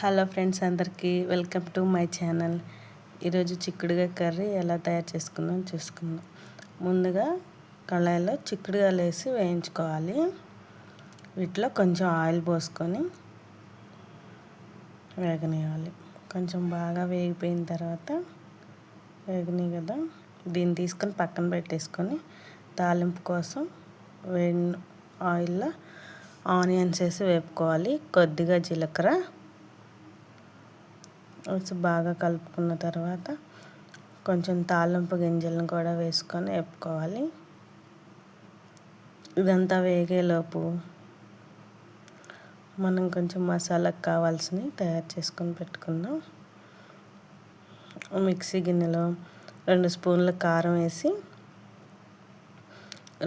Hello friends, అందరికీ welcome to my channel. ఈరోజు చిక్కుడుగా curry ఎలా తయారు చూసుకుందాం. ముందుగా కళాయిలో చిక్కుడుగాయలు వేసి వేయించుకోవాలి. వీటిలో కొంచెం ఆయిల్ పోసుకొని వేగనివ్వాలి. కొంచెం బాగా వేగిపోయిన తర్వాత వేగని కదా దీన్ని తీసుకొని పక్కన పెట్టేసుకొని తాలింపు కోసం ఆయిల్లో ఆనియన్స్ వేసి వేపుకోవాలి. కొద్దిగా జీలకర్ర వేసి బాగా కలుపుకున్న తర్వాత కొంచెం తాలింపు గింజలను కూడా వేసుకొని వేపుకోవాలి. ఇదంతా వేగేలోపు మనం కొంచెం మసాలాకు కావాల్సినవి తయారు చేసుకొని పెట్టుకుందాం. మిక్సీ గిన్నెలో 2 స్పూన్ల కారం వేసి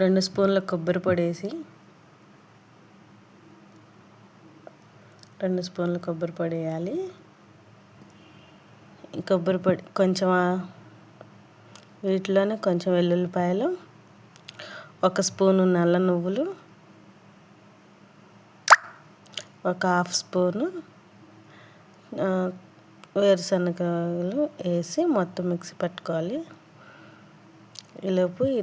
2 స్పూన్ల కొబ్బరి పొడి వేసి 2 స్పూన్ల కొబ్బరి పొడి వేయాలి. కొబ్బరి పొడి కొంచెం వీటిలోనే కొంచెం వెల్లుల్లిపాయలు, 1 స్పూను నల్ల నువ్వులు, 1/2 స్పూను వేరుశనగలు వేసి మొత్తం మిక్సీ పట్టుకోవాలి. ఈలోపు ఈ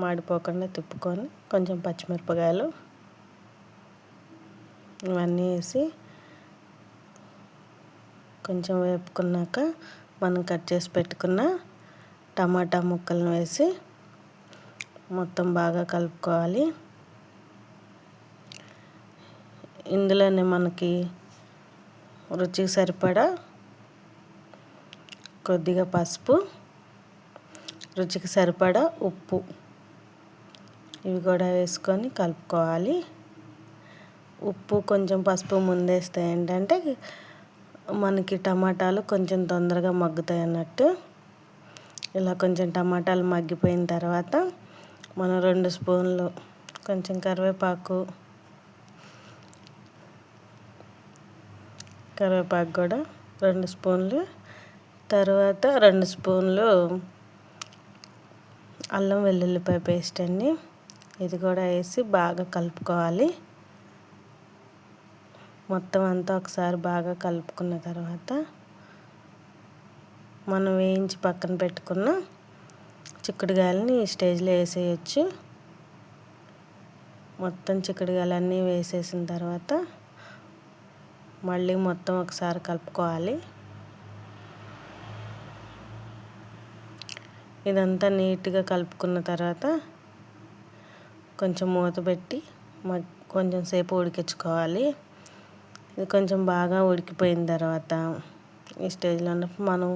మాడిపోకుండా తిప్పుకొని కొంచెం పచ్చిమిరపకాయలు ఇవన్నీ వేసి కొంచెం వేపుకున్నాక మనం కట్ చేసి పెట్టుకున్న టమాటా ముక్కలను వేసి మొత్తం బాగా కలుపుకోవాలి. ఇందులోనే మనకి రుచికి సరిపడా కొద్దిగా పసుపు, రుచికి సరిపడా ఉప్పు ఇవి కూడా వేసుకొని కలుపుకోవాలి. ఉప్పు కొంచెం పసుపు ముందేస్తే ఏంటంటే మనకి టమాటాలు కొంచెం తొందరగా మగ్గుతాయి అన్నట్టు. ఇలా కొంచెం టమాటాలు మగ్గిపోయిన తర్వాత మనం 2 స్పూన్లు కొంచెం కరివేపాకు కూడా 2 స్పూన్లు, తర్వాత 2 స్పూన్లు అల్లం వెల్లుల్లిపాయ పేస్ట్ అండి. ఇది కూడా వేసి బాగా కలుపుకోవాలి. మొత్తం అంతా ఒకసారి బాగా కలుపుకున్న తర్వాత మనం వేయించి పక్కన పెట్టుకున్న చిక్కుడుగాయలని ఈ స్టేజ్లో వేసేయచ్చు. మొత్తం చిక్కుడుగాయలన్నీ వేసేసిన తర్వాత మళ్ళీ మొత్తం ఒకసారి కలుపుకోవాలి. ఇదంతా నీట్గా కలుపుకున్న తర్వాత కొంచెం మూత పెట్టి కొంచెం సేపు ఉడికించుకోవాలి. ఇది కొంచెం బాగా ఉడికిపోయిన తర్వాత ఈ స్టేజ్లో మనం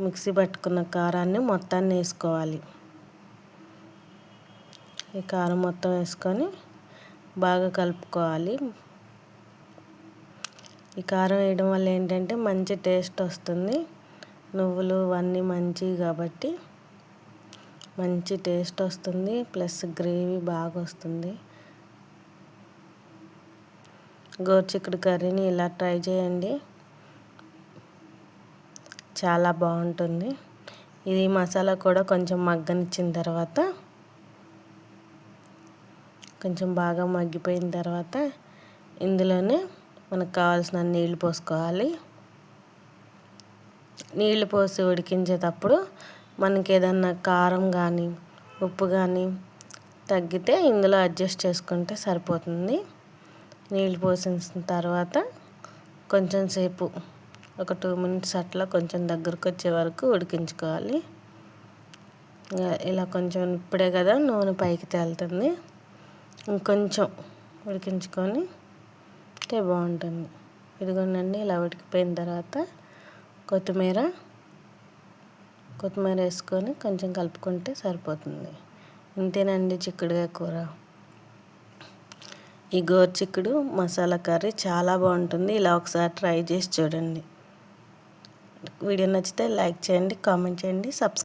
మిక్సీ పట్టుకున్న కారాన్ని మొత్తాన్ని వేసుకోవాలి. ఈ కారం మొత్తం వేసుకొని బాగా కలుపుకోవాలి. ఈ కారం వేయడం వల్ల ఏంటంటే మంచి టేస్ట్ వస్తుంది. నువ్వులు అవన్నీ మంచివి కాబట్టి మంచి టేస్ట్ వస్తుంది, ప్లస్ గ్రేవీ బాగా వస్తుంది. గోరుచిక్కుడు కర్రీని ఇలా ట్రై చేయండి, చాలా బాగుంటుంది. ఇది మసాలా కూడా కొంచెం మగ్గనిచ్చిన తర్వాత కొంచెం బాగా మగ్గిపోయిన తర్వాత ఇందులోనే మనకు కావాల్సిన నీళ్లు పోసుకోవాలి. నీళ్లు పోసి ఉడికించేటప్పుడు మనకి ఏదన్నా కారం కానీ ఉప్పు కానీ తగ్గితే ఇందులో అడ్జస్ట్ చేసుకుంటే సరిపోతుంది. నీళ్ళు పోసిన తర్వాత కొంచెం సేపు ఒక 2 మినిట్స్ అట్లా కొంచెం దగ్గరకు వచ్చే వరకు ఉడికించుకోవాలి. ఇలా కొంచెం ఇప్పుడే కదా నూనె పైకి తేలుతుంది, ఇంకొంచెం ఉడికించుకొని బాగుంటుంది. ఇదిగోండి, ఇలా ఉడికిపోయిన తర్వాత కొత్తిమీర వేసుకొని కొంచెం కలుపుకుంటే సరిపోతుంది. ఇంతేనండి చిక్కుడుకాయ కూర. ఈ గోరుచిక్కుడు మసాలా కర్రీ చాలా బాగుంటుంది. ఇలా ఒకసారి ట్రై చేసి చూడండి. వీడియో నచ్చితే లైక్ చేయండి, కామెంట్ చేయండి, సబ్స్క్రైబ్